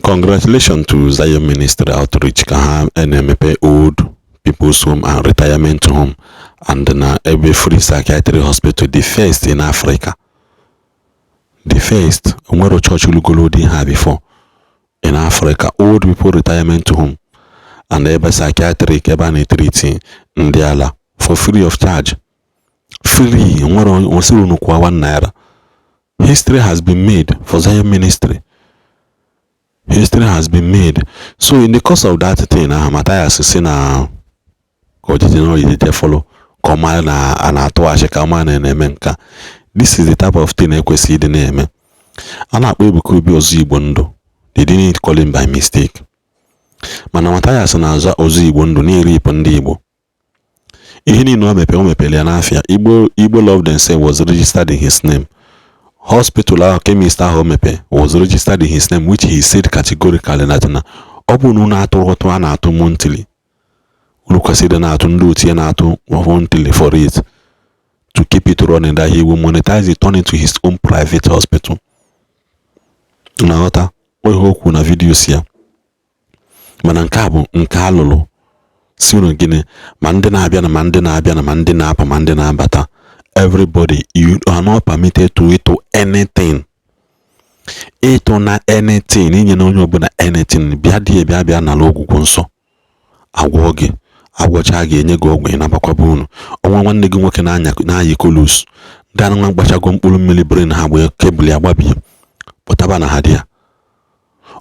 Congratulations to Zion Ministry Outreach ka ha na-emepe old people's home and retirement home and na every free psychiatry hospital, the first in Africa. The first nwere church lugolo dị ha before in Africa, old people retirement home and ebe psychiatric ebe na treat ndị ala for free of charge. Free, nwere osiri nukwa 1 naira. History has been made for Zion Ministry. History has been made. So in the course of that thing, Mathias say na follow koma na anato ashika ma na eme nka. This is the type of thing ekwesị ịdị na-eme. A na-akpọ Ebuka Obi Ozu Igbo Ndụ. They didn't call him by mistake. Mana Mathias na-aza Ozu Igbo Ndụ na-eri ipo ndị Igbo. Ihe niile o mepere ya n'afịa. Igbo Love Themselves was registered in his name. Hospital our chemist ahụ mepe was registered in his name, which he said categorically that na ọ bụ na unu atụrụ ụtụ a na-atụ monthly. Unu kwesịrị na-atụ ndị otu ya na-atụ monthly for it to keep it running, that he will monetize it, turn into his own private hospital. Unaghọta ihe okwu na videos ya. Mana nke a bụ nke alụlụ si unu gịnị ma ndị na-abịa na ma ndị na-abịa na ma ndị na-apụ ma ndị na-abata. Everybody, you are not permitted to eat anything. Eat on anything. Inye na onye ọbụla anything. Bịa na ọgwụgwọ nsọ. Agwọ gị. Agwọcha gị enye gị ọgwụ na bakwaba unu. Ọnwa nwanne gị nwoke na-ayị kolus. Ndị anụnwa gbachago mkpụrụ mmiri brain ha gbe kebụl ya gbabie. Pụtaba na ha dị ya.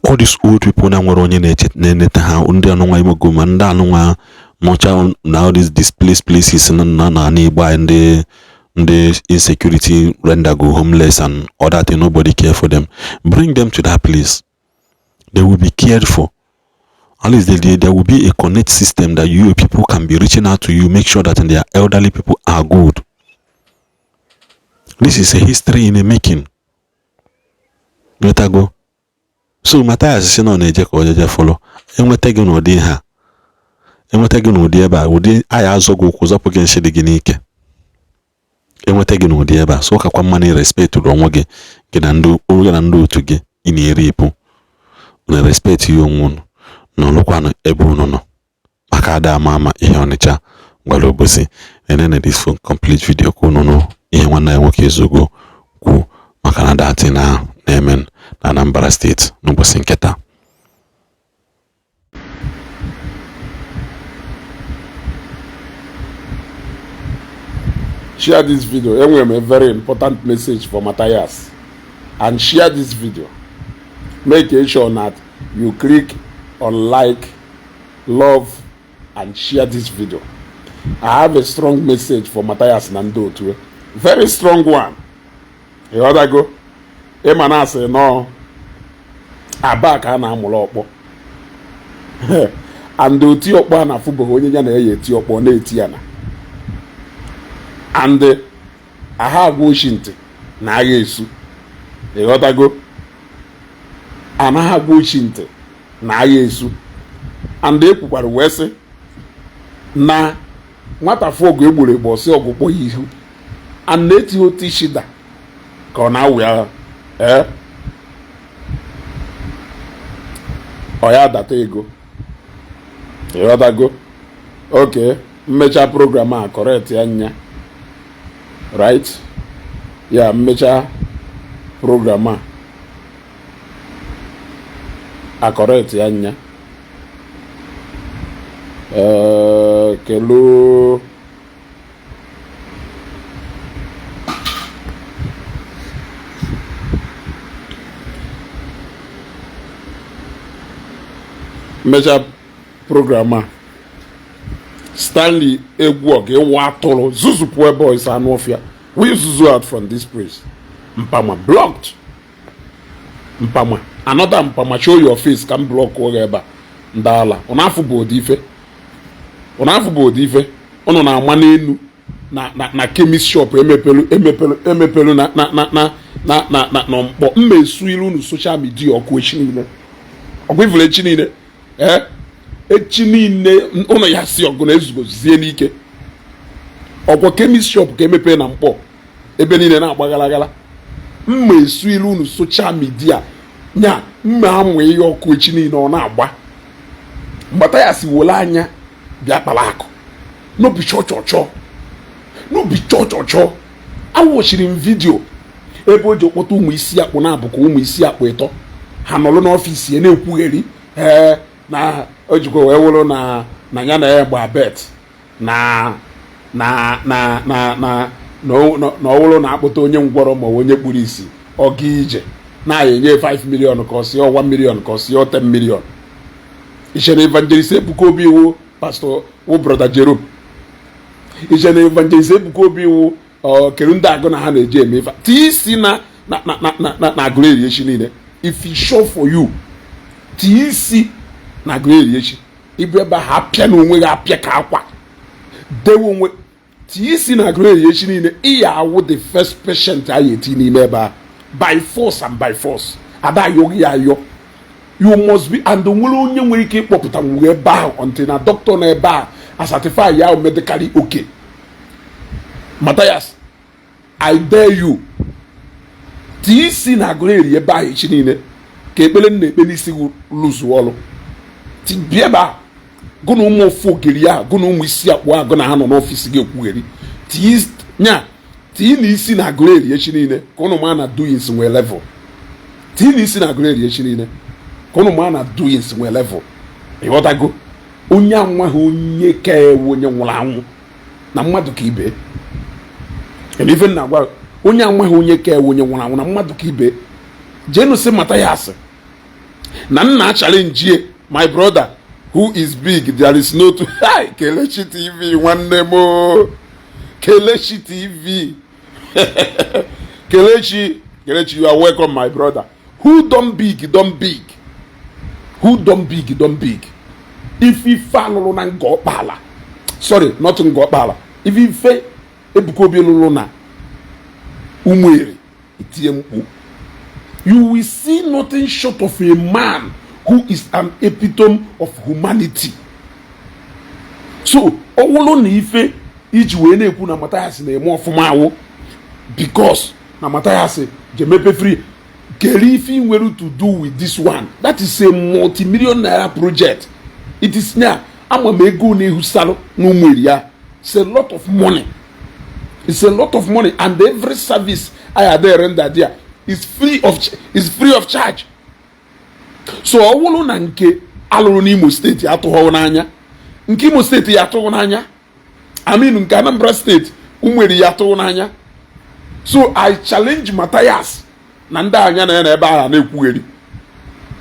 All these old people na nwere onye na-eneta ha, ndị anụnwa imogo ma ndị anụnwa nọcha na all these displaced places na Igbo ndị insecurity render go homeless and other thing, nobody care for them. Bring them to that place. They will be cared for. At least there will be a connect system that you people can be reaching out to you, make sure that their elderly people are good. This is a history in the making. Let her go. So Mathias si na na-eje ka ojeje follow. Enweta gị n'ụdị ha. Enweta gị n'ụdị ebe a, ụdị aya azọ gị ụkwụ zọpụ gị nshị dị gị n'ike. Enweta gị n'ụdị ebe a, so kakwa mma na respect onwe gị gị na ndị otu gị ị na-eri ipu. Na respect ya onwe unu na ọlụkwanụ ebe unu nọ. Maka ada ama ihe Ọnịcha gwara Obosi. Enene this for complete video ka unu nụ ihe nwanne ya nwoke ezogo kwu maka na dati na-eme na Anambra State n'ụbọchị nketa. Share this video. Anyway, a very important message for Mathias. And share this video. Make sure that you click on like, love, and share this video. I have a strong message for Mathias Nando too. Very strong one. You other go. Emana say no. Abaka na amụrụ ọkpọ. And the oti ọkpọ na fubo onye ya na eti ọkpọ na eti ya na. And I have Washington na agha esu. You other go. And I have Washington na agha esu. And they kwukwara wee sị na nwata fogu egburu egbo si ọgwụkpọ ihu. And na-eti oti shida ka ọ na-awụ ya. Ọ ya data ego. You other go. Okay. Mmecha program a correct ya nya. Right? Yeah, mmecha program a correct ya nya. Kelu measure programmer Stanley Egwog Ewatolo Zuzu Poor Boys and Warfare. We Zuzu out from this place. Mpama blocked. Mpama. Another Mpama show your face can block whatever. Ndala. Onafu bodife. Onafu bodife. Ono na manenu na chemist shop emepelu na mpo mmesu ilu nu social media okwu echi niile. Okwu ifule echi niile. Echi niile ụnọ ya si ọgụ na ezugozie n'ike. Ọkwa chemist shop ka emepe na mkpọ ebe niile na-agbagalagala. Mma esu ilu unu social media nya mma amụ ihe ọkụ echi niile ọ na-agba mgbata ya si wole anya bịa kpara akụ n'obi chọchọchọ awụchiri m vidio ebe o ji okpọta ụmụ isi akpụ na-abụkọ ụmụ isi akpụ ịtọ ha nọrọ n'ọfịs ya na-ekwugheri na o jikwa wee wụrụ na ya na ya gba bet na ọwụrụ na-akpụta onye ngwọrọ ma onye kpuru isi ọ ga ije na-enye 5 million ka ọ si 1 million ka ọ si 10 million ichere evangelist Ebuka Obi iwu pastor wụ brother Jerome ichere evangelist Ebuka Obi iwu kedu ndị agụ na ha na-eji eme ife tii isi na agụrụ eri echi niile if he show for you tii isi na agụrụ eri echi ibu ebe ha apịa na onwe gị apịa ka akwa dewe onwe tii isi na agụrụ eri echi niile iya awụ the first patient a eti n'ime ebe a by force and by force ada ayọghị ya ayọ you must be and nwere onye nwere ike ịkpọpụta nwere ebe ahụ until na doctor na ebe a asatify ya medically okay. Mathias, I dare you tii isi na agụrụ eri ebe ahụ echi niile ka ekpere na-ekpe n'isi lụzụ ọrụ bịa ebe ahụ gụ na ụmụ ofu ogiri ahụ gụ na ụmụ isi akpụ ahụ gụ na ha nọ n'ọfịs gị ekwugheri tii na isi na agụrụ eri echi niile ka ụnụ ma na doings nwee level tii na isi na agụrụ eri echi niile ka ụnụ ma na doings nwee level ịghọtago onye anwaghị onye ka ewu onye nwụrụ anwụ na mmadụ ka ibe ife na-agwa onye anwaghị onye ka ewu onye nwụrụ anwụ na mmadụ ka ibe jenu si Mathias na nna challenge my brother who is big there is no to Kelechi TV nwanne m Kelechi TV Kelechi you are welcome my brother who done big who done big if ife alụrụ na nga ọkpala sorry not nga ọkpala if ife Ebuka Obi lụrụ na Umueri itie mkpu you will see nothing short of a man who is an epitome of humanity. So ọwụlụ na ife iji wee na-ekwu na Mathias na-eme ọfụma awụ because na Mathias jemepe free kere ife nwere to do with this one that is a multi-million naira project. It is now ama m ego na-ehu salụ n'Umueri ya it's a lot of money. It's a lot of money and every service I had there rendered there is free of charge. So ọwụlụ na nke alụrụ n'Imo steeti atụghọ n'anya nke Imo steeti ya atụghọ n'anya I mean nke Anambra steeti Umueri ya atụghọ n'anya. So I challenge Mathias na ndị anya na ebe a na-ekwugheri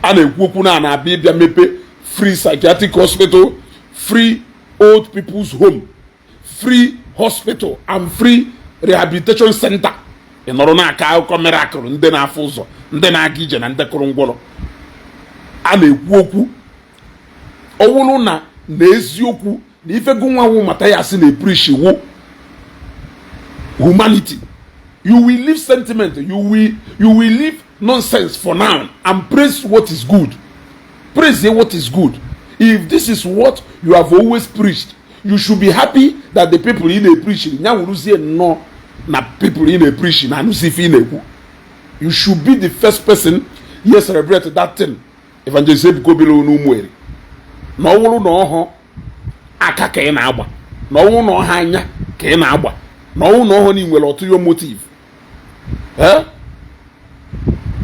a na-ekwu okwu na-abịa ịbịa mepe free psychiatric hospital, free old people's home, free hospital and free rehabilitation center. Ị nọrọ n'aka akụkọ miracle ndị na-afụ ụzọ ndị na-aga ije na ndị kụrụ ngwọrọ a na-ekwu okwu ọwụrụ na n'eziokwu na ife gụ nwanwụ Mathias na-epreach wu humanity. You will leave sentiment, you will leave nonsense for now and praise what is good. Praise what is good. If this is what you have always preached, you should be happy that the people in the preaching no na people in the preaching and you should be the first person yes celebrate that thing. Evangelist Ebuka Obi n'Umueri na ọwụrụ na ọhụ aka ka ị na-agba na ọwụrụ na ọha anya ka ị na-agba na ọwụrụ na ọhụ na inwere ọtụ yo motive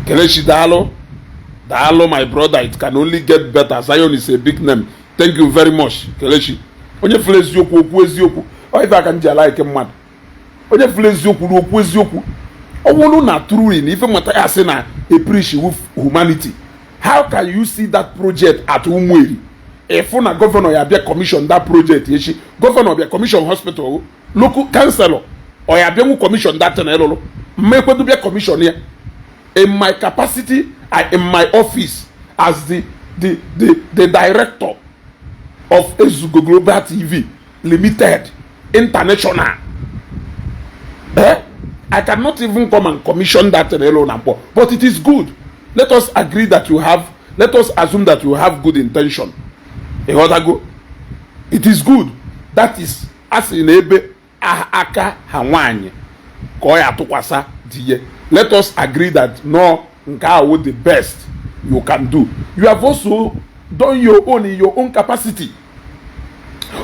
Kelechi daalụ my brother, it can only get better. Zion is a big name. Thank you very much Kelechi. Onye fụrụ eziokwu okwu eziokwu ọ ife aka nji ala ike mmadụ onye fụrụ eziokwu na okwu eziokwu ọwụrụ na truly na ife Mathias na preach with humanity. How can you see that project at Umueri if na governor ya bịa commission that project yechi governor bịa commission hospital local councilor or ya bịa commission that na elolo mmekwedu bịa commission ya in my capacity in my office as the director of Ezugo Global TV Limited International. I cannot even come and commission that alone, but it is good. Let us agree that let us assume that you have good intention. It is good. That is as in ebe aka hawanye koya tukwasa diye. Let us agree that no nka would the best you can do. You have also done your own in your own capacity.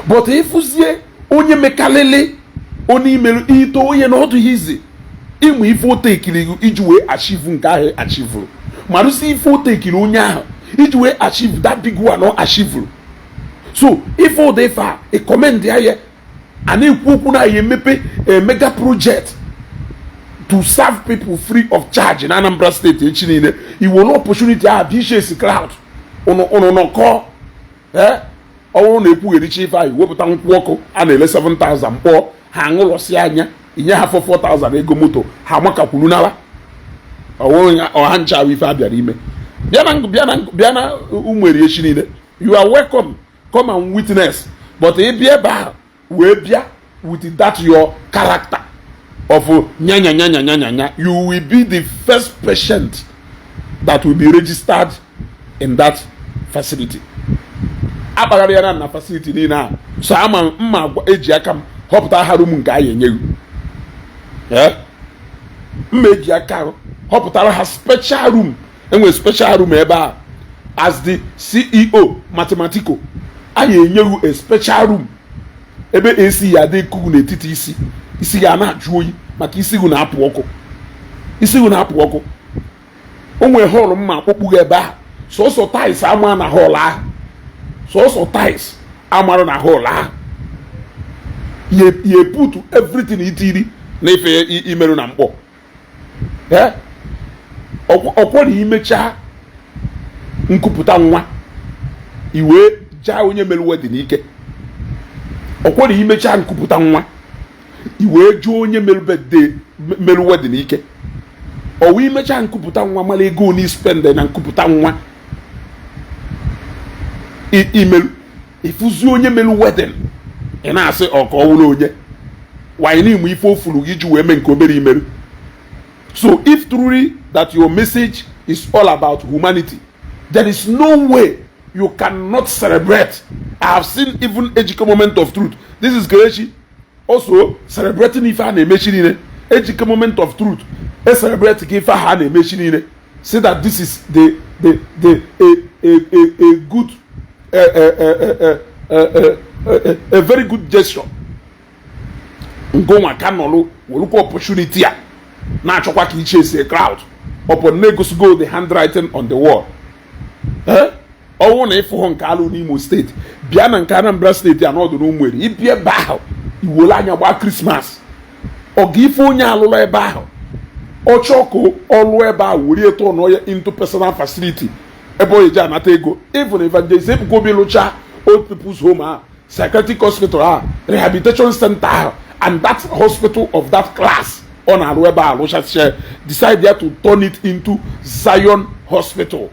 But if you see onye mekalele onye imelu ito onye not easy, imu ifo take iji wee achieve nke ahụ achieve. Madu si ifo take onye ahụ iji wee achieve that big one or achieve. So if all they far a comment there and if you na mepe a mega project to serve people free of charge in Anambra State, you will not opportunity to have this crowd on call. Ọwụrụ na ekwu erichi ife anyị wepụta nkwụ ọkụ a na-ele 7,000 kpọọ ha aṅụrọsi anya inye ha 4,000 ego moto ha makakwuru n'ala ọha ncha ife a bịara ime bịa na ụmụeri echi niile. You are welcome, come and witness, but ị bịa ebe ahụ wee bịa with that your character of nya, you will be the first patient that will be registered in that facility. Akpagharịa na facility niile a so ama mma eji aka m họpụta ha room nke anyị enyeghị mma eji aka họpụtara ha special room. Enwe special room ebe a as the CEO mathematical anyị enyeghị a special room ebe AC ya dị kugu n'etiti isi ya na-ajụ oyi maka isi gụ na-apụ ọkụ o nwere hall mma akpọkpụghị ebe a sọsọ tiles ama na hall ahụ so ties amara na hall ah ye put everything itiri na ife imerụ na mkpọ ọkwọrọ imecha nkupụta nwa iwe jaa onye merụ wedding ike. Ọkwọrọ imecha nkupụta nwa iwe jụọ onye merụ wedding ike. Ọwụ imecha nkupụta nwa mara ego ni spend na nkupụta nwa email ifuzi onye melu wedding ị na-asị ọka ọwụrụ onye wanyị n'ime ife ofuru gị ji wee mee nke obere imeru. So if truly that your message is all about humanity, there is no way you cannot celebrate. I have seen even Ejike moment of truth. This is Kelechi also celebrating ife a na-emechi niile. Ejike moment of truth celebrate ka ife ha na-emechi niile. Say that this is a good a very good gesture. Ngoma kanolo weluko opportunity a na-achọkwa ka ichase a crowd upon go the handwriting on the wall. Ọwụ na ịfụ nke alụ n'Imo steeti bịa na nke Anambra steeti anọdụ n'Ụmụeri ibie ebe ahụ iwole anya gbaa Christmas ọ ga ife onye alụlụ ebe ahụ ọ chọọ ka ọlụ ebe ahụ were eto ọnụ into personal facility ebe o eji anata ego. Even evangelist ebugo bi lụcha old people's home psychiatric hospital rehabilitation center and that hospital of that class on alụ ebe ahụ lụcha decide there to turn it into Zion Hospital,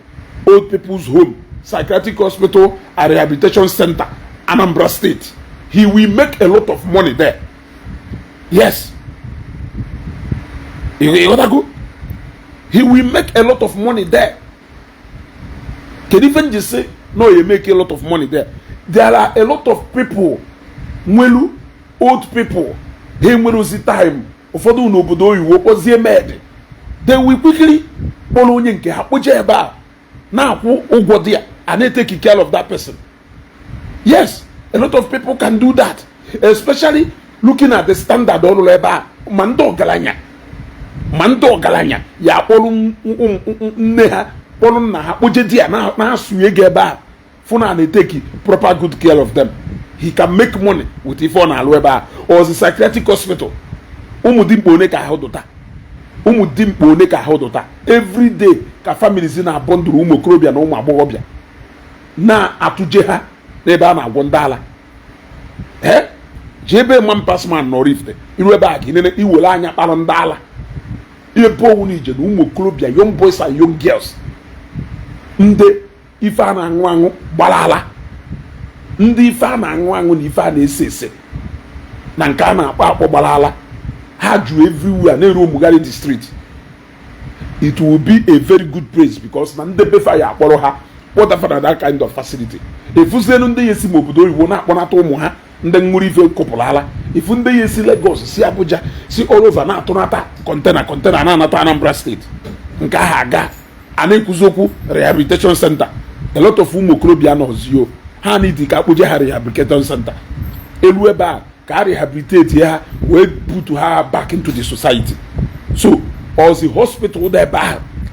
old people's home, psychiatric hospital and rehabilitation center, Anambra State. He will make a lot of money there. Yes. You gotta go. He will make a lot of money there. Can even just say, no, you make a lot of money there. There are a lot of people, mwelu, old people, they will see time. Ụfọdụ n'obodo oyibo ozie med. They will quickly follow onye nke ha kpoje ebe a na-akwụ ụgwọ dị and they take care of that person. Yes, a lot of people can do that, especially looking at the standard ọrụ ebe a ma ndị ọgaranya ya kpọrọ nne ha kpọrọ nna ha kpoje di ya na-asụ ego ebe a fụna na take proper good care of them. He can make money with ife ọ na-alụ ebe a. Or the psychiatric hospital ụmụ dimkpa one ka ha ụdụta every day ka families na-abọ ndụrụ ụmụ okorobịa na ụmụ agbọghọbịa na-atụje ha n'ebe a na-agwọ ndị ala ji ebe Mampasman nọ Rifte iru ebe a ga iwere anya kpara ndị ala ebe owu n'ije na ụmụ okorobịa, young boys and young girls, ndị ife a na-aṅụ aṅụ gbara ala, ndị ife a na-aṅụ aṅụ na ife a na-ese ese na nke a na-akpọ akpọ gbara ala ha ju everywhere na-eru Omugari district. It will be a very good place because na ndị befa ya akpọrọ ha whatever that kind of facility. Efuzienu ndị yesi m obodo oyibo na-akpọnata ụmụ ha ndị nwere ife kopụlala. Ifu ndị yesi Lagos, si Abuja, si all over na-atụnata kontena na-anata Anambra steeti nke ahụ aga Anekuzoku rehabilitation center. A lot of umokrobia nozio. Ha need ka akpoje ha rehabilitation center. Elueba ka rehabilitate ya we put her back into the society. So, or the hospital there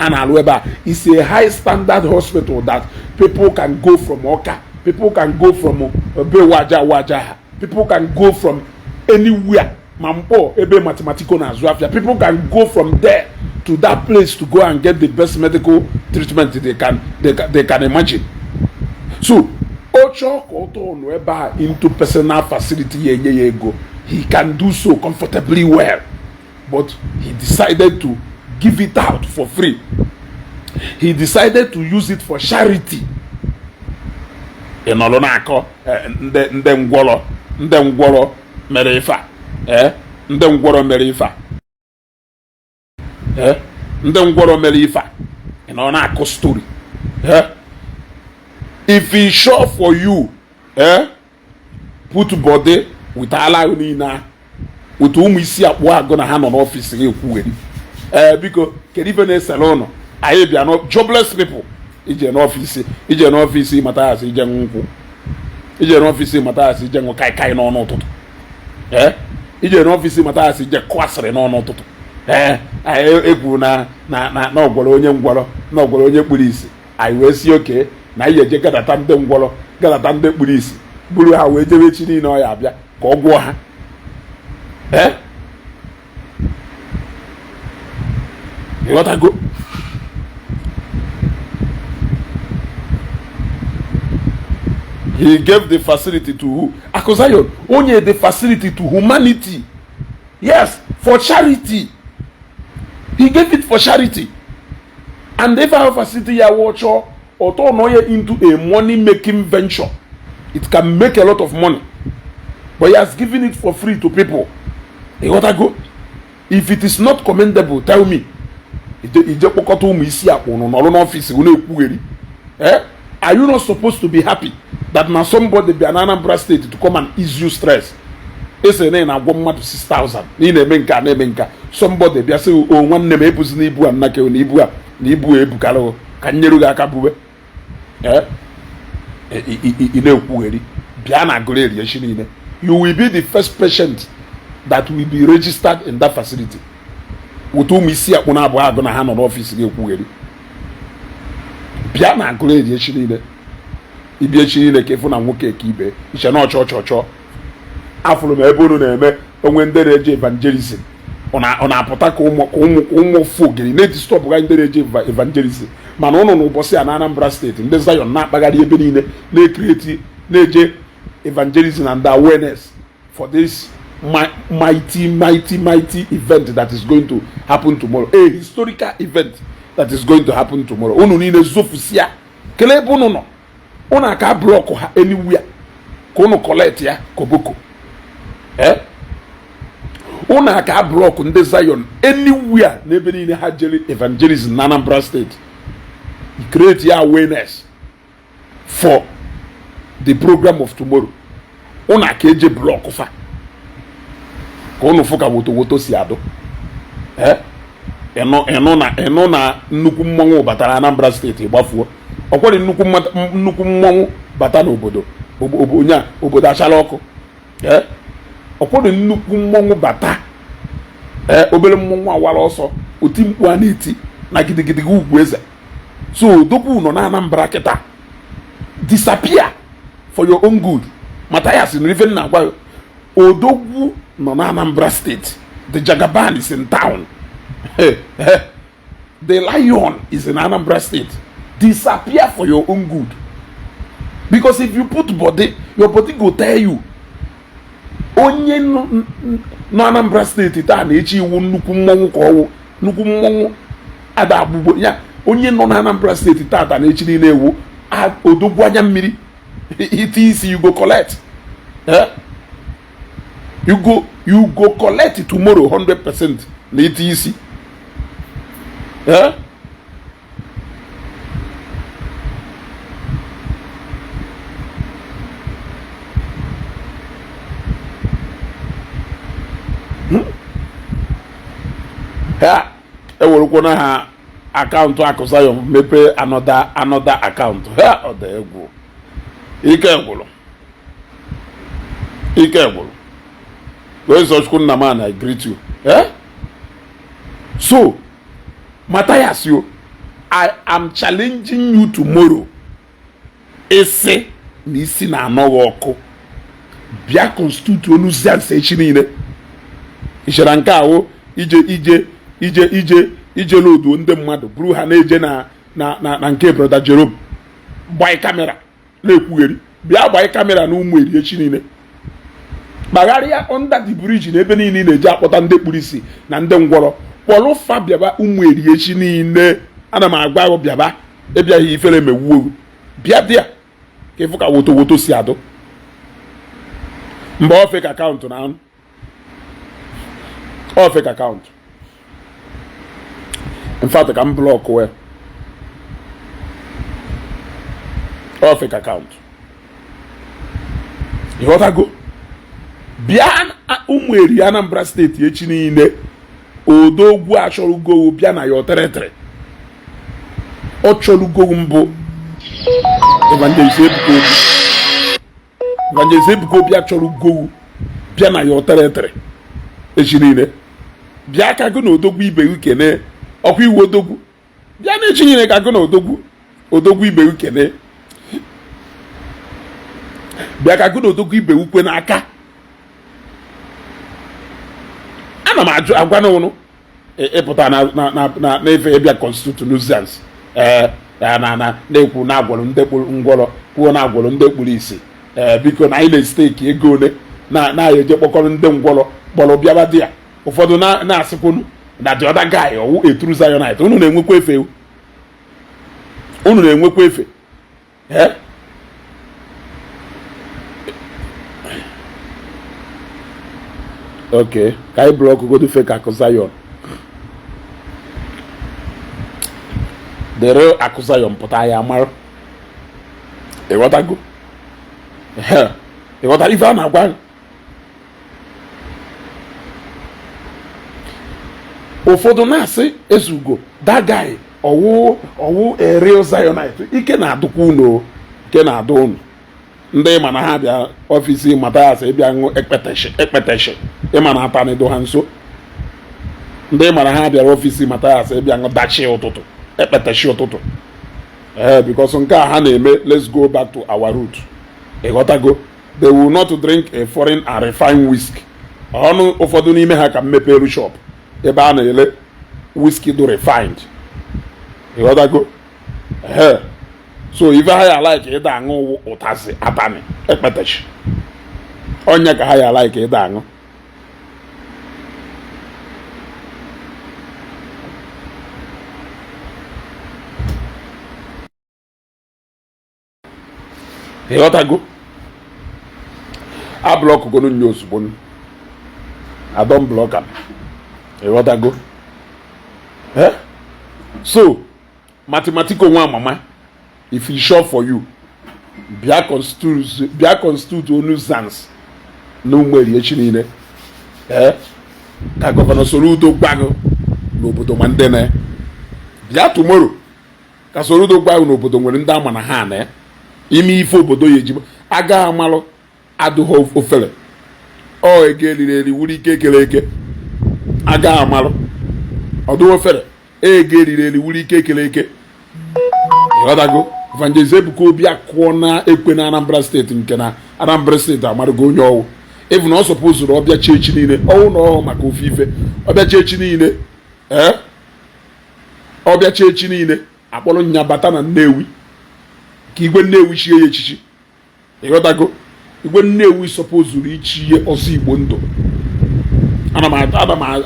and Alueba is a high standard hospital that people can go from Oka, people can go from Bewaja, people can go from anywhere. Mampo, Ebe Mathematical na Zuafia. People can go from there to that place to go and get the best medical treatment they can imagine. So, Ocho Koto Nweba into personal facility go. He can do so comfortably well. But he decided to give it out for free. He decided to use it for charity. Enolonako ndengwolo merefa. Ndengwolo merefa. Ndengwolo merefa. Enonako story. If he sure for you, put body with Allah unina. With whom we see we are gonna hand on office because even salon I be not jobless people. Ije an office Mathias ije nku. Ije an office Mathias ije nku kai no no toto. Ije an office Mathias ije kwasre no no toto. Egwu na ogworo onye ngworo na ogworo onye kpuru isi. I we see okay na iye je gadata ndị ngworo gadata ndị kpuru isi. Buru ha we jebe chi ni na ya abia ka ogwo ha. You let her go. He gave the facility to who? Akosayon. Only the facility to humanity. Yes, for charity. He gave it for charity. And if our facility ya watch or turn into a money-making venture, it can make a lot of money. But he has given it for free to people. You let her go. If it is not commendable, tell me. Are you not supposed to be happy that now somebody be an Anambra state to come and ease you stress? It's a name of 1 to 6,000. Somebody be say, oh, one name epus nibu and nake nibu ebukalo kanyeruga kabube. You will be the first patient that will be registered in that facility. Utu misi akuna abo agona hand on office ge kwugeri bia na agule je chiride ibie chiride ke fu na nwoke ke ibe iche na ocho afulu me ebe unu na eme onwe ndere je evangelism ona apụta ka ụmụ fogeri na disturb ga ndere je evangelism mana unu na ụbọchị a na Anambra state ndị Zion na-akpagharị ebe niile na-create na-eje evangelism and awareness for this mighty event that is going to happen tomorrow. A historical event that is going to happen tomorrow. Unu niile zofusia kele ebe unu no unu aka block ha anywhere ka unu collect ya koboko unu aka block ndị Zion anywhere n'ebe niile ha jere evangelism na Anambra state. Create ya awareness for the program of tomorrow. Unu aka eje block fa kono fuka woto si ado eno na nnukwu mmanwụ batara Anambra steeti gbafuo okwere nnukwu mmanwụ bata n'obodo obodo achala ọkụ okwere nnukwu mmanwụ bata obere mmanwụ awara ọsọ oti mkpu a na-eti na gidigidi ugwu eze so dopu no na Anambra kịta disappear for your own good. Mathias in riven na gwa odogwu no na Anambra state. The Jagaban is in town. The lion is in Anambra state. Disappear for your own good. Because if you put body, your body go tell you. Onye no Anambra state ita na echi iwu nnukwu mmanwụ ka ọwụ nnukwu mmanwụ ada agbugbo ya onye no na Anambra state ita na echi niile ewu odogwu anya mmiri it is you go collect. You go collect it tomorrow 100% na it easy. Eworokwo na ha akaụntụ Akụ Zion mepee another akaụntụ ha ọ dị egwu. Ike gwụrụ wee zọchukwu nna m I greet you. So Mathias, I am challenging you tomorrow. Ese na isi na anọghị ọkụ bịa constitute onuziansa echi niile. Ịchara nke ahụ ije lodu ndị mmadụ buru ha na-eje na nke brother Jerome gbanye kamera na-ekwugheri. Bịa gbanye kamera na ụmụ eri echi niile. Gbagharịa under the bridge na ebe niile na-eji akpọta ndị kpuru isi na ndị ngwọrọ. Kpọlụ fa bịaba ụmụ eri echi niile. Ana m agwa ahụ bịaba ebiaghị ifere emewuo bịa dịa ka ịfụ ka woto si adụ mgbe ọ fake akaụntụ na anụ ọ fake akaụntụ. In fact, ka m blọk wee ọ fake akaụntụ. Ịghọtago? Bịa ụmụ eri Anambra steeti echi niile odogwu achọrọgo bịa na ya ọtịrịtịrị. Ọ chọrọgo mbụ Evangelist Ebuka bịa chọrọgo bịa na ya ọtịrịtịrị echi niile. Bịa ka gụ na odogwu ibe gị kene ọkwa iwu odogwu. Bịa na echi niile ka gụ na odogwu ibe gị kene. Bịa ka gụ na odogwu ibe gị kwe n'aka. Ana m agwa n'ụnụ ịpụta na-efe ịbịa constitute nuisance. Na-ekwu na-agwọrọ ndị ngwọrọ kwuo na-agwọrọ ndị kpuru isi. Biko na anyị na-esteki ego ole na-eje kpọkọrọ ndị ngwọrọ kpọrọ bịaba dị ya. Ụfọdụ na-asịkwunu na the other guy ọwụ eturu Zionite. Unu na-enwekwa efe. Okay, ka anyị blọk godu fake Akụ Zion. The real Akụ Zion pụta ya mara. Ịghọtago? Ịghọtara ife a na-agwa. Ụfọdụ na-asị ezugo that guy ọwụ a real Zionite. Ike na-adụkwa unu. Ike na-adụ unu. Ndị ma na ha bịa ọfisi Mathias ịbịa ṅụ ekpeteshi ịma na atanido ha nso. Ndị ma na ha bịara ọfisi Mathias ịbịa ṅụ dachi ụtụtụ ekpeteshi ụtụtụ. Because nke a ha na-eme, let's go back to our root. Ịghọtago? They will not drink a foreign and refined whiskey. Ọnụ ụfọdụ n'ime ha ka mmeperu shop ebe a na-ele whiskey do refined. Ịghọtago? So ife ha ya like ịda aṅụ ụtazi atani ekpeteshi. Onye ka ha ya like ịda aṅụ. Ịghọtago? A blọk gonu nye ozugbo. I don't block am. Ịghọtago? So mathematical nwa mama, if e sure for you, bịa constitute nuisance na ụmụeri echi niile. Ka gọvanọ Soludo gbago n'obodo ma ndị na bịa tomorrow ka Soludo gbago n'obodo nwere ndị ama na ha na ime ife obodo ya ejibo aga amalụ adụghị ofere ọ ege eriri wuri ike ekele eke aga amalụ ọdụ ofere ege eriri wuri ike ekele eke. Ịghọtago? Evangelist Ebuka Obi akụọ na ekwe na Anambra steeti nke na Anambra steeti amarụgo onye ọwụ even na ọ sọpụzụrụ ọbịa chechi niile ọwụ na ọhụ maka ofe ife ọbịa chechi niile ọbịa chechi niile akpọrọ nya bata na Nnewi ka igwe Nnewi chie ya echichi. Ịghọtago? Igwe Nnewi sọpụzụrụ ichi ihe ọzọ Igbo ndụ. Ana m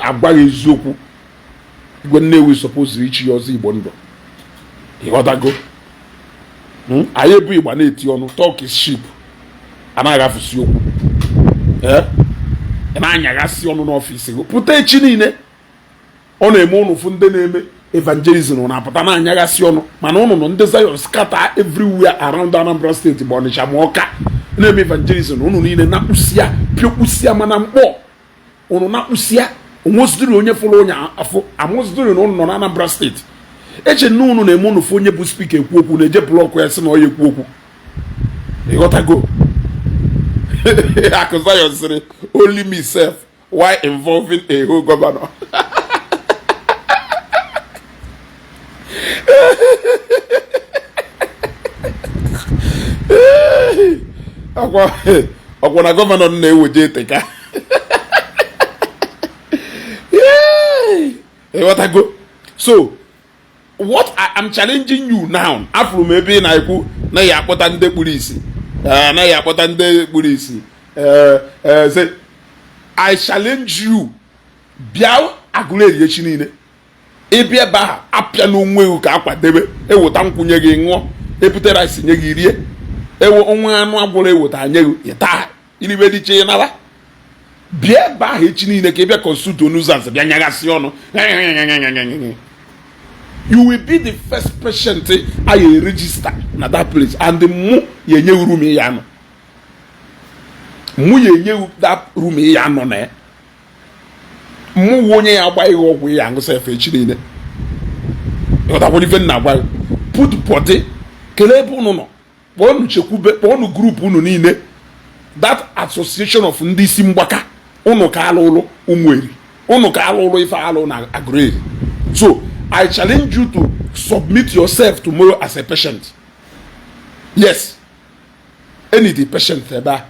agwa gị eziokwu. Igwe Nnewi sọpụzụrụ ichi ya ọzọ Igbo ndụ. Ịghọtago? Anyị ebu Igba na-eti ọnụ talk is cheap. Anaghị afụsi okwu. Na-anyaghasị ọnụ n'ọfịs gị pụta echi niile ọ na-eme ụnụ fụ ndị na-eme evangelism na-apụta na-anyaghasị ọnụ mana ụnụ nọ ndị Zion scatter everywhere around Anambra State bụ Ọnịcha ma Ọka na-eme evangelism ụnụ niile na-akpụsịa pịokpụsịa mana mkpọ ụnụ na-akpụsịa onwezidiri onye fụrụ onye afọ amụzidiri na ụnụ nọ na Anambra State eche na unu na-eme unu onye bụ spika ekwu okwu na-eje blọkụ ya sị na ọ ya ekwu okwu. Ịghọtago? Akụzayọ sịrị only me self why involving a whole governor. ọkwa na gọvanọ na-eweje eteka. Ịghọtago? So what I am challenging you now, afro m ebe ị na-ekwu na ya akpọta ndị kpuru isi, na ya akpọta ndị kpuru isi, say I challenge you, bịa Aguleri echi niile, ịbịa ebe ahụ apịa n'onwe ewu ka akwadebe, eweta nkwụnye gị ṅụọ, epute rice nye gị rie, ewe onwe anụ agwụrụ eweta nye gị taa, iribe dị iche nara. Bịa ebe ahụ echi niile ka ịbịa consult onuzans bịa nyagasị ọnụ. You will be the first patient I register na that place, and mụ ya enye room ya nọ. Mụ ya enye that room ya nọ na ya. Mụ onye ya agba ihe ọgwụ ya aṅụ sefe echi niile. Ịghọtakwa ife nna agwa put body kelee ebe unu nọ, kpọọ unu chekwube, kpọọ unu group unu niile, that association of ndị isi mgbaka, unu ka alụ ụlụ Ụmụeri, unu ka alụ ụlụ ife alụ na Aguleri. So I challenge you to submit yourself tomorrow as a patient. Yes, any the patient there.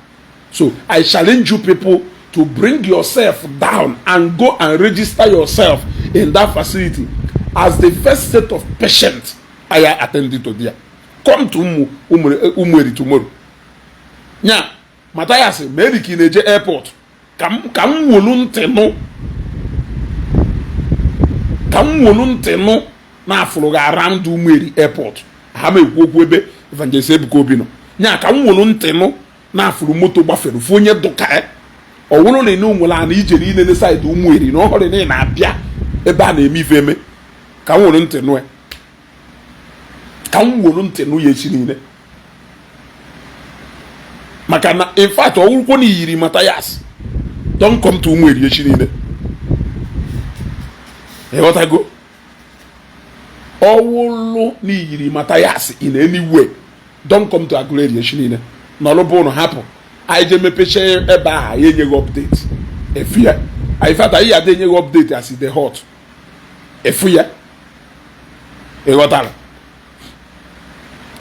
So I challenge you people to bring yourself down and go and register yourself in that facility as the first set of patients I are attending to there. Come to Ụmụeri tomorrow. Nya, Mathias, Meriki Neje Airport. Kam woluntenu. Kam woluntenu na afụrụ around Ụmụeri Airport. Ha me ekwu ebe Evangelist Ebuka Obi no. Nya kam woluntenu na afụrụ moto gbafere fu onye dụka ọ wụrụ na ene onwere na ije niile na side Ụmụeri na ọhụrụ na na-abịa ebe a na-eme ife eme. Kam woluntenu kam woluntenu ya echi niile. Maka na in fact ọwụrụkwo na iyiri Mathias, don't come to Ụmụeri echi niile. Ịghọtago? Ọwụlụ na iyiri Mathias in any way, don't come to Aguleri echi niile. N'ọlụbụ ụnụ hapụ anyị je mepeche ebe ahụ anyị enyeghị update efu ya. In fact anyị ada enyeghị update as the hot efu ya. Ịghọtara?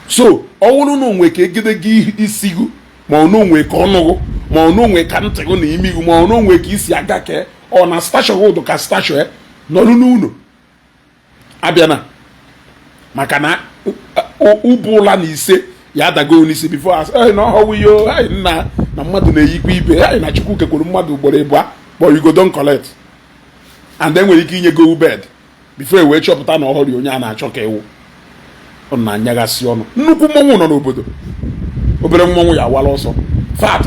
So ọwụrụ na onwe ka egide gị isi gị, ma ọ n'onwe ka ọnụgụ, ma ọ n'onwe ka ntịgụ na imi gị, ma ọ n'onwe ka isi aga ka ọ na station ụdụ ka station nọrụ n'ụlọ abịa na maka na ụbụla na ise ya adago n'isi before as na ọhụụ yo nna na mmadụ na-eyikwa ibe anyị na Chukwu kekwuru mmadụ ugboro ịbụa, but you go don collect and then nwere ike inye go bed before wee chọpụta na ọhụrụ onye a na-achọ ka ewu ọ na-anyagasị ọnụ. Nnukwu mmọnwụ nọ n'obodo, obere mmọnwụ ya awala ọsọ. Fat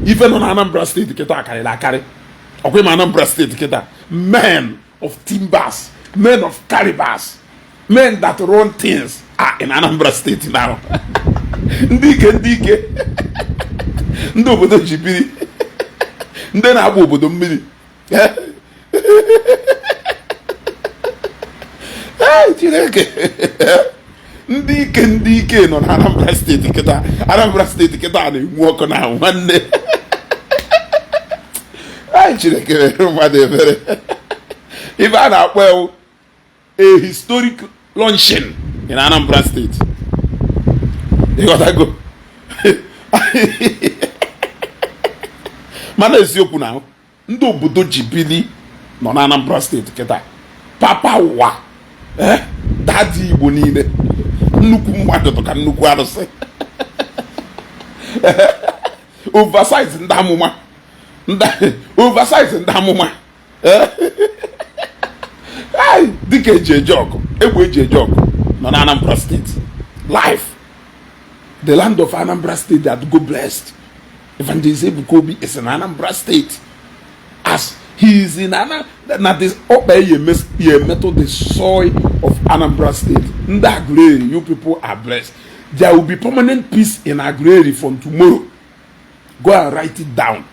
ife nọ na Anambra steeti kịta akarịrị akarị. Ọkwa ma Anambra steeti kịta, men of timbers, men of caribas, men that run things are in Anambra state now. Ndị ike ndị obodo ji biri, ndị na-agba obodo mmiri. Chineke, ndị ike nọ na Anambra steeti kịta. Anambra steeti kịta na-enwu ọkụ na nwanne. Chineke mmadụ ebere. If I not well, a historic luncheon in Anambra State, you gotta go. Man is open now. Ndo obodo jibili no na Anambra State keta. Papa wa, daddy Igbo niile. Nnukwu mmadụ to ka nnukwu arụsị. Oversize ndị amụma. Oversize ndị amụma. Dike Ejejọkụ, egbe Ejejọkụ nọ na Anambra State. Life, the land of Anambra State that go blessed. Evangelist Ebuka Obi is in Anambra State. As he is in Anambra, this metal the soil of Anambra State. In the Aguleri, you people are blessed. There will be permanent peace in Aguleri from tomorrow. Go and write it down.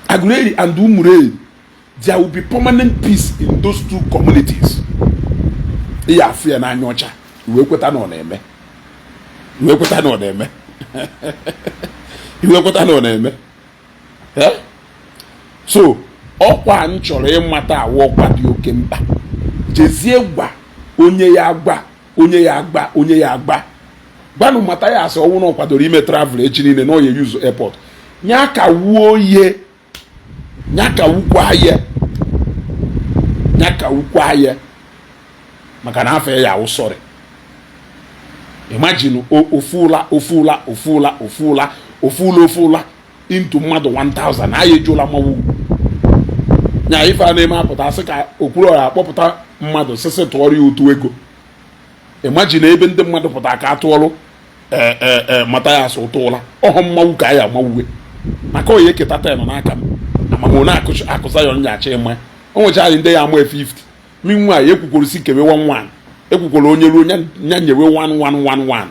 Aguleri and Ụmụeri, there will be permanent peace in those two communities. ihe afụ ya n'anya ọcha iwe kweta na ọ na-eme iwe kweta na ọ na-eme iwe kweta na ọ na-eme so ọkwa m chọrọ ịmata awa ọkwa dị oke mkpa jezie gwa onye ya agba onye ya agba gbanụ Mathias ọnwụ na ọ kwadoro ime travel echi niile na oye use airport nya ka wuo ye nya ka wukwa ye maka na afọ ya awụ sọrị imagine ofula into mmadụ 1000 na ya ejuola mmanwụ nya ife a na-eme apụta asị ka okwuru ọra akpọpụta mmadụ sịsị tụọrọ ya otu ego imagine ebe ndị mmadụ pụta ka atụọrụ Mathias ụtụla ọhụ mmanwụ ka ya amawuwe maka onye eketa 10 n'aka m amamụ na-akụza ya nyacha ịma o nwechara ndị ya ama 50 minwa ekwukwuru si kewe 11 ekwukwuru onye ruo nya nyewe 1111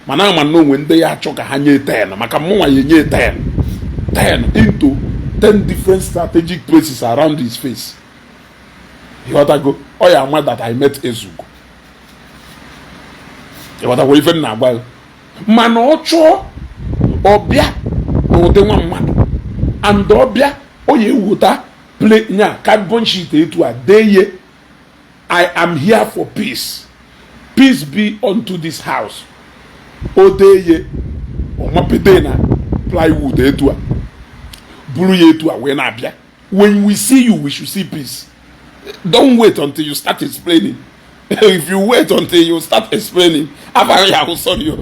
mana ama na onwe ndị ya achọ ka ha nye 10 maka mụnwa ya nye 10 into 10 different strategic places around his face. Ịghọtago ọ ya ama that I met Ezugo. Ịghọtago ife na agba mana ọ chọọ ọbịa n'ụdị nwa mmadụ and ọbịa ọ ya ewuta play nya carbon sheet etu a deye I am here for peace. Peace be unto this house. O deye ọmapete na plywood etu a buru ya etu a wee na-abịa. When we see you, we should see peace. Don't wait until you start explaining. If you wait until you start explaining, abara ya sorry.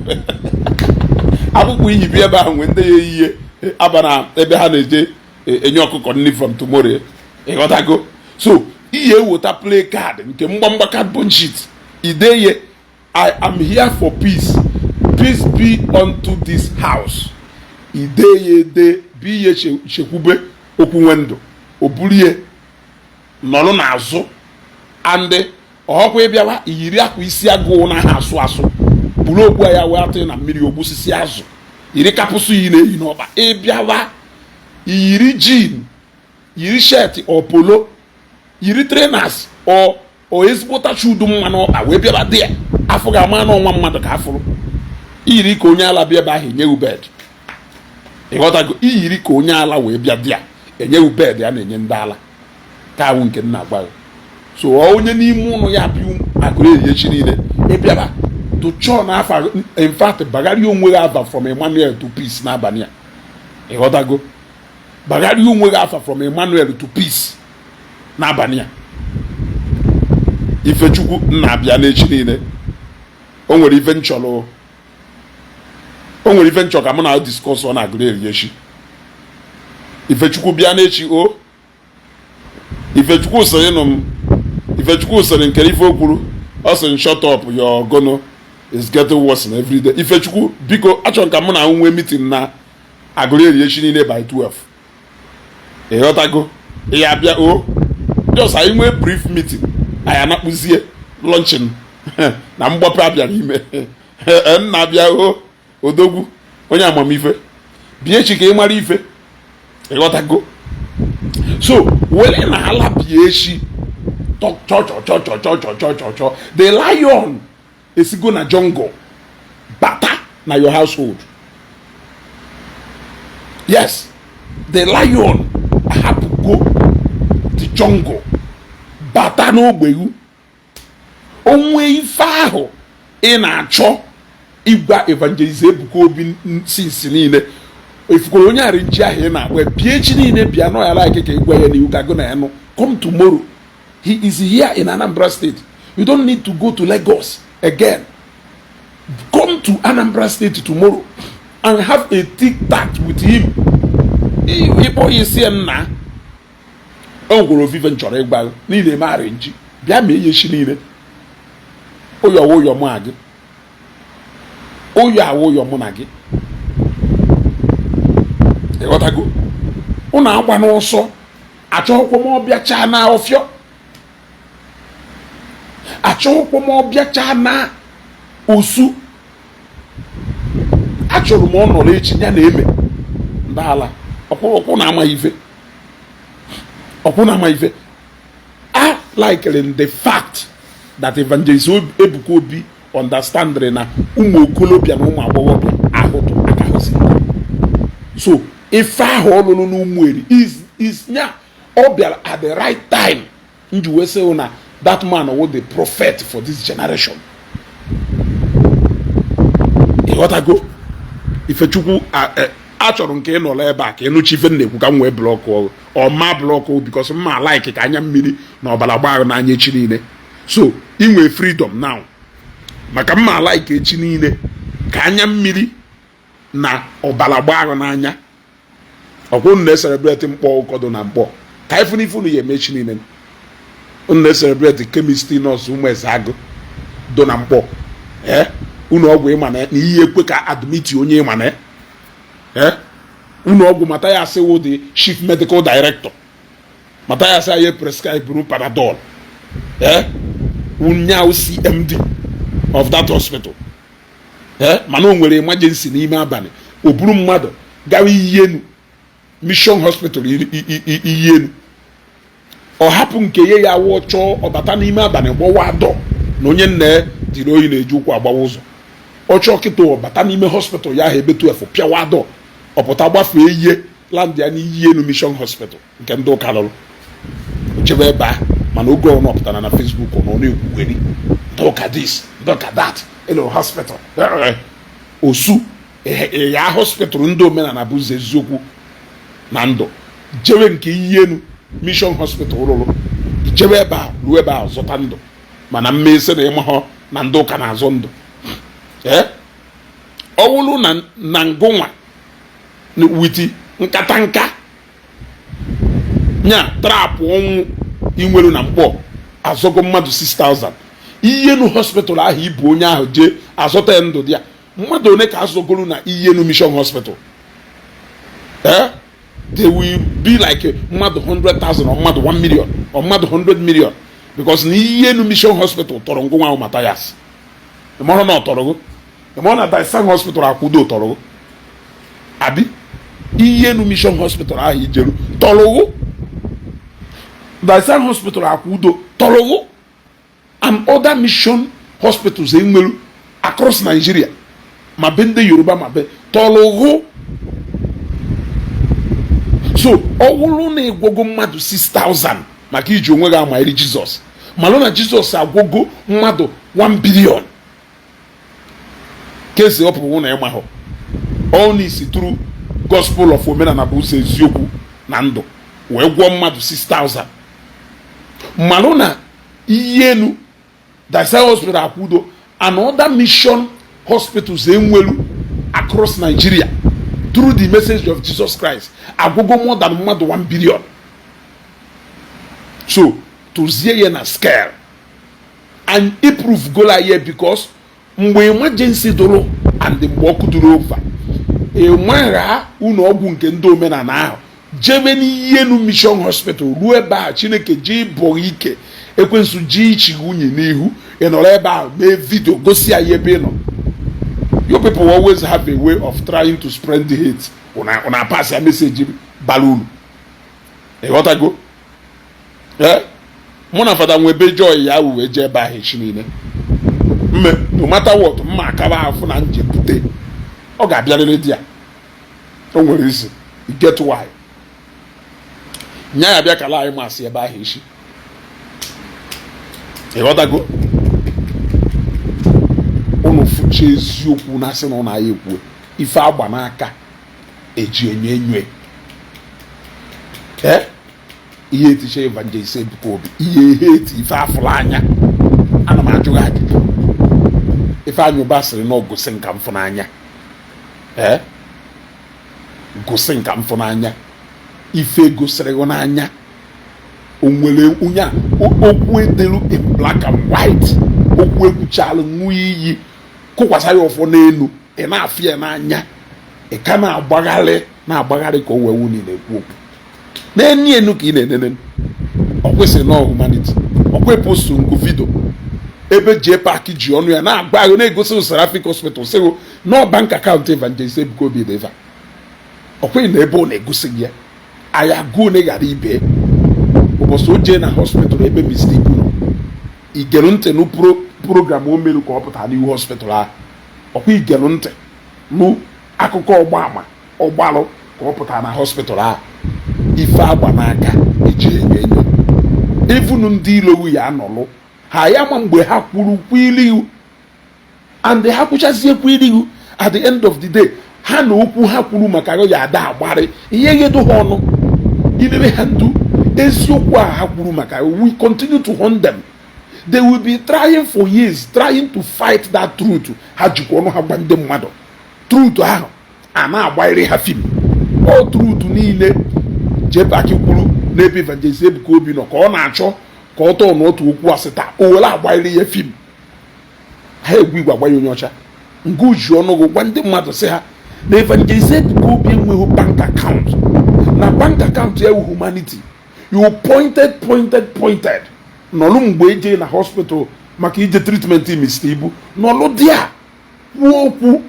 Abubu yibi ebe ahụ when they ihe abana ebe ha na-eje enye ọkụkọ nri from tomorrow. Ịghọtago? So, ihe wota play card nke mgbamgba cardboard sheet. Ideye, I am here for peace. Peace be unto this house. Ideye de biye chekwube okwu nwendo. Obulie nọrọ n'azụ and ọkwa ịbịawa iyiri akwa isi agụụ na ha asụ buru okwu ya wee atụ na mmiri ogbusisi azụ yiri kapụsụ yi na-eyi n'ọba ịbịawa iyiri jean yiri shirt or polo yiri trainers o ezigbo tachi udu mma n'ọba wee bịaba dị afọ ga-ama n'ọnwa mmadụ ka afụrụ iyiri ka onye ala bịa ebe ahụ enye ubed ịghọtago iyiri ka onye ala wee bịa dị enye ubed ya na-enye ndị ala ka ahụ nke nna agbaghị so onye n'ime ụlọ ya bi agụrụ echi niile ịbịaba to chọọ n'afọ in fact bagharịa onwe gị afa from Emmanuel to peace n'abalị a ịghọtago bagharịa onwe gị afa from Emmanuel to peace n'abalị a Ifechukwu nna abịa n'echi niile o nwere ife nchọ ka mụ na discuss ọ na-agụrụ echi Ifechukwu bịa n'echi o Ifechukwu sịrị nke ife o kwuru ọ sị shut up your gono is getting worse every day. Ifechukwu biko achọrọ ka mụ na nwee meeting na agụrụ echi niile by 12 ịghọtago ya abịa o just anyị nwee brief meeting anyị anakpụzie luncheon na mgbapụ abịara ime nna abịa o odogwu onye amamife bịa echi ka ị mara ife ịghọtago so wele na ala bịa echi chọ the lion esigo na jungle bata na your household. Yes, the lion ahapụgo the jungle bata n'ogbewu onwe ife ahụ ị na-achọ ịgwa Evangelist Ebuka Obi sinsi niile efukwara onye arị nji ahụ ị na-agba bịa echi niile bịa nọ ya like ka ịgwa ya n'iwu ka gụ na ya nụ come tomorrow. He is here in Anambra State. You don't need to go to Lagos again. Come to Anambra State tomorrow and have a tic-tac with him. Ibo yesi na o gworo vive nchọrọ ịgba niile ma arrange bịa mee ihe shi niile oyo mụ na gị oyo mụ na gị ịghọtago ụnụ agba n'ọsọ achọghịkwa m ọbịa chaa na ọfịọ achọghịkwa m ọbịa chaa na osu achọrọ m ọnọrọ echi ya na-eme ndị ala ọkwụ na-ama ife I like the fact that evangelist Ebuka Obi understanding na ụmụ okolobịa na ụmụ agbọghọbịa ahụtụ akaghịzi. So ife ahụ ọlụlụ n'Ụmụeri is nya ọ bịara at the right time nji wee sị na that man was the prophet for this generation. Ịghọtago Ifechukwu achọrọ nke ị nọrọ ebe a ka ịnụchi ife na-ekwu ka m wee blọkụ ọma blọkụ because mma like ka anya mmiri na ọbara gbaa n'anya echi niile. So ị nwee freedom now maka mma like echi niile ka anya mmiri na ọbara gbaa n'anya. Ọkwụnụ na-eselebreti mkpọ ụkọdụ na mkpọ ka ife n'ife unu ya eme echi niile. Unu na-eselebreti kemistri nọọsụ ụmụ eze agụ do na mkpọ unu ọgwụ ịma na ihe ekwe ka admiti onye ịma na unu ọgwụ Mathias wụ the chief medical director. Mathias aye prescribe Panadol unyaw CMD of that hospital mana o nwere emergency n'ime abalị o buru mmadụ gawa Iyenu mission hospital Iyenu ọ hapụ nke ya awụ chọọ ọbata n'ime abalị gbawa adọ na onye nne dịrị oyi na-eji ụkwụ agbawa ụzọ ọchọ kịta ọbata n'ime hospital ya ha ebe 12 pịawa adọ ọpụta gbafee ihe land ya n'Iyenu mission hospital nke ndị ụka lụrụ chebe ebe a mana oge ọ nọpụtara na Facebook ọ na-ekwugheri ndọka this ndọka that elo hospital osu ya hospital ndị omenala bụzi eziokwu na ndụ jewe nke Iyenu mission hospital rụrụ ijewe ebe a ruo ebe a zụta ndụ mana mmesi na ịmahọ na ndị ụka na-azụ ndụ ọ wụrụ na ngụnwa witi nkata nka nya trapụ ọnwụ inwelu na mkpọ azọgo mmadụ 6,000 Iyenu hospital ahụ ibu onye ahụ jee azọta ya ndụ dị ya mmadụ one ka azọgoro na Iyenu mission hospital they will be like mmadụ 100,000 or mmadụ 1 million or mmadụ 100 million because na Iyenu mission hospital tọrọ ngụnwa ahụ Mathias ịmọrọ na ọ tọrọgo ịmọrọ na Daisan hospital akwụdo tọrọgo abi Iyenu mission hospital ahụ ijeru tọrọgo Daisan hospital akwụdo tọrọgo and other mission hospitals enwelu across Nigeria ma be ndị Yoruba ma be tọrọgo. So ọ wụrụ na ịgwọgo mmadụ 6,000 maka iji onwe gị amaghịrị Jizọs malụ na Jizọs agwọgo mmadụ 1 billion kezi ọ pụrụ na ịmahụ all n'isi through gospel of omenala bụ ụzọ eziokwu na ndụ wee gwọ mmadụ 6,000 malụ na Iyenu Daisan hospital akwụdo and other mission hospitals enwelu across Nigeria through the message of Jesus Christ agwụgo more than mmadụ 1 billion. So tozie ya na scale and improve goal here because mgbe emergency dụrụ and mgbe ọkụ dụrụ over enwegha ụlọ ọgwụ nke ndị omenala ahụ jebe n'Iyenu mission hospital ruo ebe a Chineke ji bụọ ike ekwensu ji ichi nwunye n'ihu ị nọrọ ebe ahụ mee vidio gosi ya ebe ị nọ. You people always have a way of trying to spread the hate una pass a message balloon ịghọtago mụ na fada nwebe joy ya wee jee ebe ahụ echi niile mme no matter what mma akaba afụ na njepụte ọ ga-abịarịrị di ya o nwere isi get why nya ya bịa kala anyị masị ebe ahụ echi ịghọtago unu fụcha eziokwu na asị na ọ na-aya ekwu ife agba n'aka eji enyo ihe etiche evangelist Ebuka Obi ihe eti ife afụrụ anya ana m ajụ gị ajụjụ ife anyụba sịrị na gosi nka mfụ n'anya gosi nka mfụ n'anya ife gosiri gị n'anya o nwere onye okwu edelu in black and white okwu ekwuchalụ nwa iyi kụkwasa ya ọfọ n'elu ị na-afụ ya n'anya ị ka na-agbagharị ka o wee wuni na-ekwu okwu na-eni enu ka ị na-enene ọ kwesịrị na humanity ọkwa postu ngụ vidio ebe jee paaki ji ọnụ ya na-agba ahụ na-egosi Seraphic Hospital sịgo na bank akaụntụ evangelist Ebuka Obi dị ebe ọkwa na ebe ọ na-egosi gị ya anyị agụụ na ghara ibe ụbọchị o jee na hospital ebe mistake nọ igere ntị nụ program o mere ka ọ pụtara n'ihu hospital ahụ, ọkwa igere ntị nụ akụkọ ọgbalụ ka ọ pụtara na hospital ahụ, ife agba n'aka eji enyo evunu ndị ilowu ya anọlụ ha ya ma mgbe ha kwuru kwiliu and ha kwụchazie kwiliu at the end of the day ha na okwu ha kwuru maka ya ada agbarị ihe ghedo ha ọnụ idebe ha ndu eziokwu a ha kwuru maka we continue to hunt them. They will be trying for years trying to fight that truth. Ha jikwa ọnụ ha gba ndị mmadụ truth ahụ a na-agbairi ha fim o truth niile jebaki kwuru n'ebe Evangelist Ebuka Obi nọ ka ọ na-achọ ka ọ tọọ n'otu okwu asị taa o were agbairi ya fim ha egwu igwe agba ya onye ọcha ngụ ji ọnụgụ gwa ndị mmadụ sị ha na Evangelist Ebuka Obi enweghị bank account na bank account ya Humanity you pointed nọlụ mgbe eje na hospital maka ije treatment Mr. Ibu nọlụ dị a kwuo okwu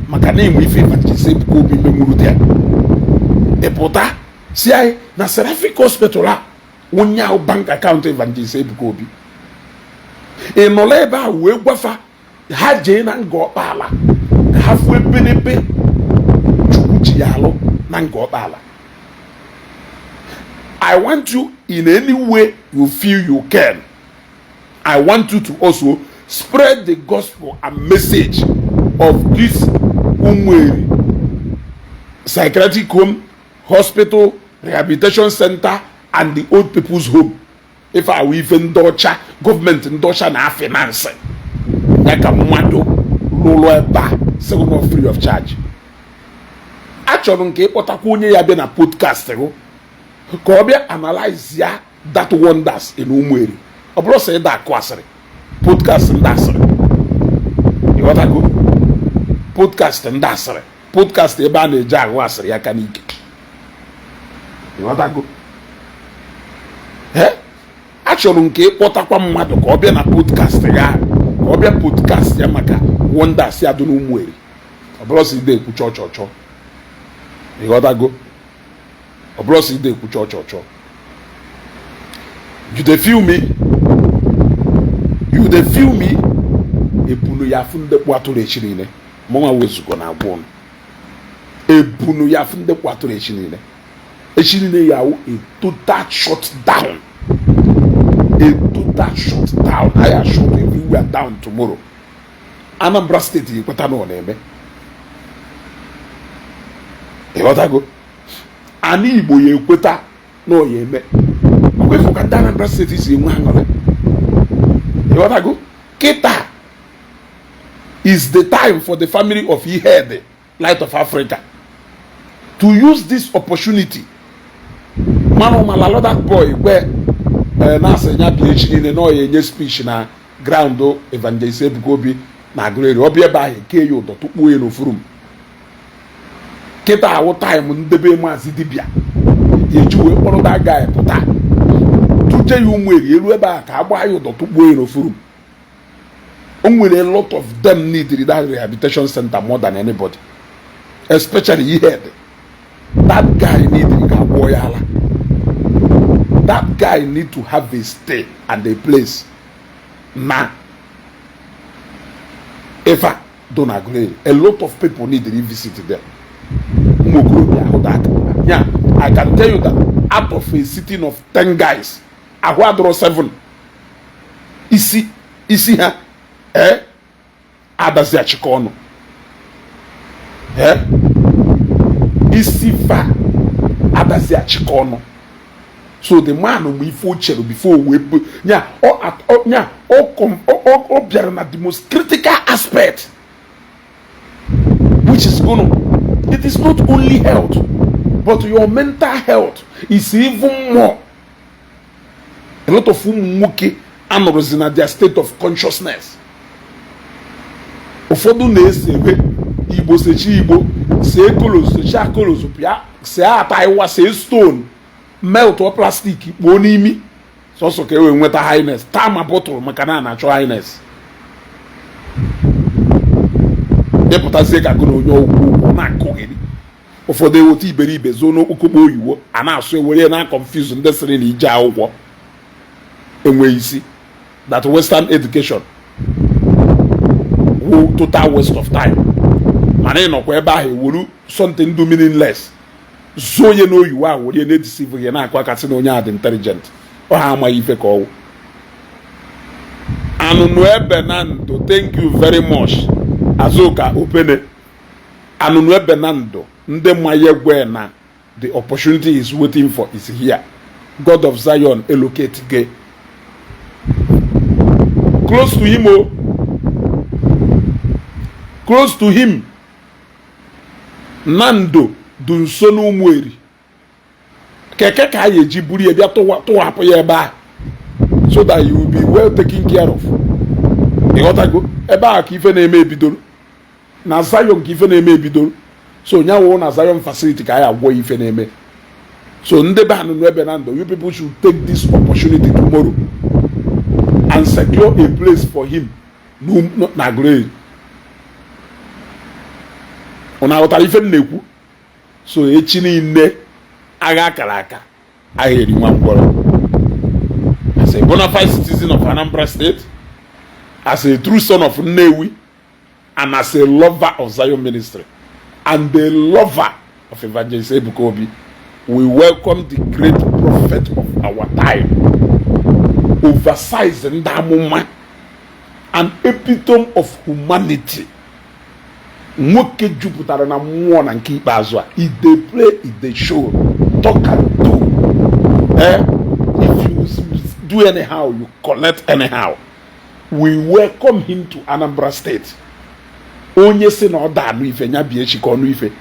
maka na enwe ife Evangelist Ebuka Obi menwuru dị a ịpụta si anyị na Seraphic Hospital a onye ahụ bank account Evangelist Ebuka Obi ị nọlụ ebe a wee gwafa ha jee na nga ọkpala ka ha fụ ebenepe Chukwu ji ya alụ na nga ọkpala. I want you in any way you feel you can. I want you to also spread the gospel and message of this Umweri psychiatric home, hospital, rehabilitation center, and the old people's home. If I will even docha government ndosha na finance, yaka mwado lolo eba second free of charge. Achọrọ nke ịkpọtakwa onye ya bịa na podcast go. Ka ọ bịa analyze ya that wonders in Umweri. Ọ bụrụ sị ịda akụ asịrị podcast ndị asịrị ịghọtago podcast ndị asịrị podcast ebe a na-eje ahụ asịrị ya ka n'ike ịghọtago achọrọ nke ịkpọtakwa mmadụ ka ọ bịa na podcast ya ka ọ bịa podcast ya maka wonders ya dị n'Umweri. Ọ bụrụ sị ịda ekwu chọọ ịghọtago ọ bụrụ sị ịda ekwu chọọ you dey feel me ebunu ya afụ ndekpu atụrụ echi niile mụnwa wezugo na agwụ ọnụ ebunu ya afụ ndekpu atụrụ echi niile ya wụ a total shut down I assure you we are down tomorrow. Anambra State ekweta na ọ na-eme ịghọtago ana Igbo ya ekweta na ọ ya eme mgbe ịfụ ka ndị Anambra State si enwe aṅụrị ịghọtago kịta is the time for the family of Ihead Light of Africa to use this opportunity. Manu malalo that boy where na-asị nya bịa echi niile na ọ ya enye speech na ground Evangelist Ebuka Obi na Agụleri ọbịa ebe ahụ ke ya ụdọ tukpuo ya n'ofurum kịta awụ time ndebe maazị dibịa ya eji wee kpọrọ that guy pụta tuje ya Umweri elu ebe a ka agba ya ụdọ tukpuo ya n'ofurum. Only a lot of them need that rehabilitation center more than anybody, especially Ihead. That guy need Gaboyala. That guy need to have a stay and a place. Now, if I don't agree, a lot of people need to revisit them. Yeah, I can tell you that out of a sitting of 10 guys, I would draw 7. You see her. Adazi achikono isifa adazi achikono. So the man who before we biara na the most critical aspect, which is it is not only health but your mental health is even more. A lot of umuke are in their state of consciousness. Ụfọdụ na-ese ebe Igbo sechi Igbo see kolos sechi akolos pịa see ata iwa see stone melt or plastic kpoo n'imi sọsọ ka ewe nweta highness tama bottle maka na na-achọ highness depụtazie ka gụna onye ọgwụ na-akụghịrị ụfọdụ eweta iberibe zoo n'okpokpo oyiwo a na-asụ ewere na confuse ndị sịrị na ije akwụkwọ enwe isi that Western education will total waste of time. Mana no kwa ebe ahụ wuru something do meaningless. So you know you are what you need to see for you na akwa kasi na onye ad intelligent. O ha ama ife ka owo. Anunue Bernardo, thank you very much. Azoka Opene. Anunue Bernardo, nde mayegwe na the opportunity is waiting for is here. God of Zion, allocate gay. Close to him, oh. Close to him. Nando Dunsonu Mweri. Keke ka ye jiburi e bia to hapo ye ba. So that you will be well taken care of. You got to go. Eba ki ife na-eme ebidoro. Na Zion ki ife na-eme ebidoro. So nyawo na Zion facility ka ya agwo ife na-eme. So ndebe anu no Benando, you people should take this opportunity tomorrow and secure a place for him. No na grade. Ona otari ife na-ekwu. So echi niile agha akara aka. Aheri nwa ngworo. As a bona fide citizen of Anambra State, as a true son of Nnewi, and as a lover of Zion ministry, and the lover of Evangelist Ebuka Obi, we welcome the great prophet of our time, oversized Ndamuma, an epitome of humanity. Nwoke jupụtara na mmụọ na nke ikpeazụ a. If they play, if they show, talk and do. If you do anyhow, you collect anyhow. We welcome him to Anambra State. Onye se na ọda anụ ife nya bie chi ka ọnụ ife.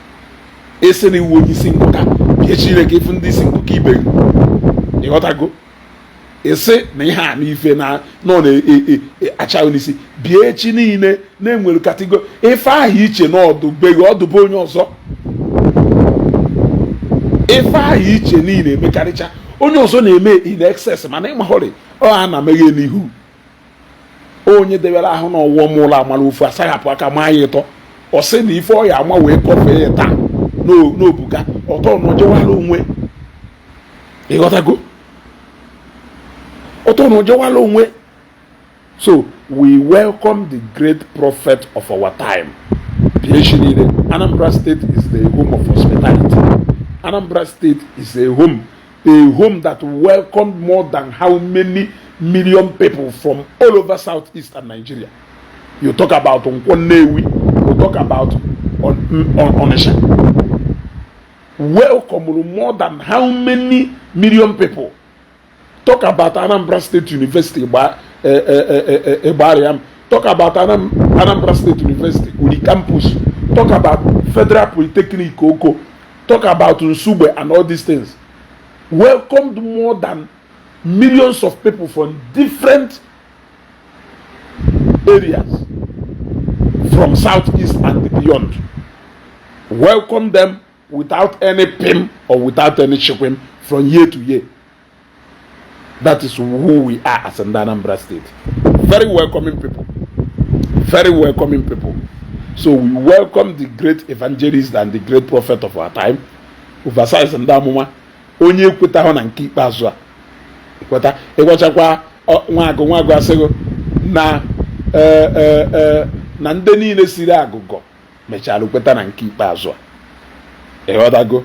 Ese na iwu onye isi nkụka bie chi ile ka ifu ndị isi nkụka ibe. Ịghọtago? Ese na ihe anụ ife na nọ na acha onisi bie chi niile na-enwere kategori ife ahụ iche na ọdụbeghị ọdụbe onye ọzọ. Ife ahụ iche niile emekarịcha onye ọzọ na-eme in excess mana ịmahọrị ọ ha na-emeghe n'ihu. Onye debere ahụ na ọwụọ m ụlọ amala ofu asaghapụ aka maa ya ịtọ ọ sị na ife ọ ya ama wee kọfee ya taa n'obuga ọtọ n'ojewala onwe. Ịghọtago? Ọtọ n'ojewala onwe. So we welcome the great prophet of our time. Anambra State is the home of hospitality. Anambra State is a home that welcomed more than how many million people from all over Southeast and Nigeria. You talk about Nkwonewi, you talk about Onisha. Welcome more than how many million people. Talk about Anambra State University, Ebariam. Talk about Anambra State University, Uri Campus. Talk about Federal Polytechnic, Oko. Talk about Nsugbe and all these things. Welcomed more than millions of people from different areas from Southeast and beyond. Welcome them without any pim or without any chikwim from year to year. That is who we are as Anambra State. Very welcoming people. Very welcoming people. So we welcome the great evangelist and the great prophet of our time. Oversized Ndamuma. Onye kweta ho na nke ikpeazụ a. Kweta ịgwachakwa nwaagụ asịgo na na ndị niile siri agụgọ mechara kweta na nke ikpeazụ a. Ịghọtago?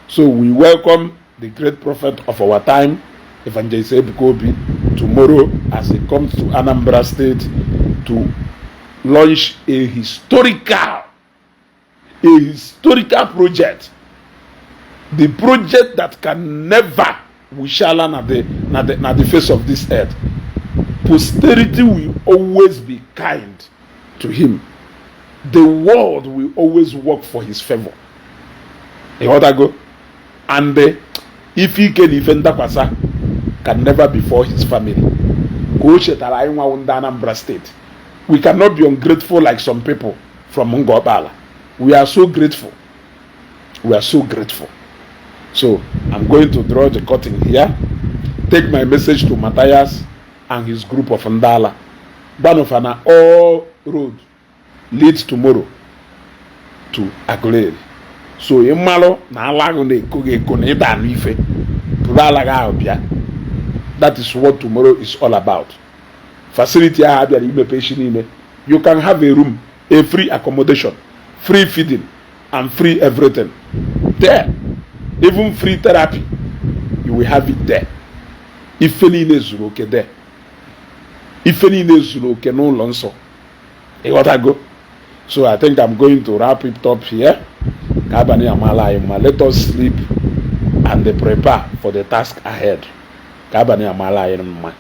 So we welcome the great prophet of our time, Evangelist Ebuka Obi, tomorrow as he comes to Anambra State to launch a historical project. The project that can never we shall learn at the face of this earth. Posterity will always be kind to him. The world will always work for his favor. And if he can even dakwasa, can never befall his family. Anambra State. We cannot be ungrateful like some people from Ngobala. We are so grateful. We are so grateful. So I'm going to draw the curtain here. Take my message to Mathias and his group of Ndala. Banofana, all road leads tomorrow to Aguleri. So imalo na alago ne koge kone da nife. That is what tomorrow is all about. facility ahụ abịara imepe echi niile, you can have a room, a free accommodation, free feeding, and free everything there, even free therapy. You will have it there. Ife niile zuru oke there. Ife niile zuru oke n'ụlọ nsọ. You got to go. So I think I'm going to wrap it up here. Kabani amala ima. Let us sleep and prepare for the task ahead. Kabani amala ima.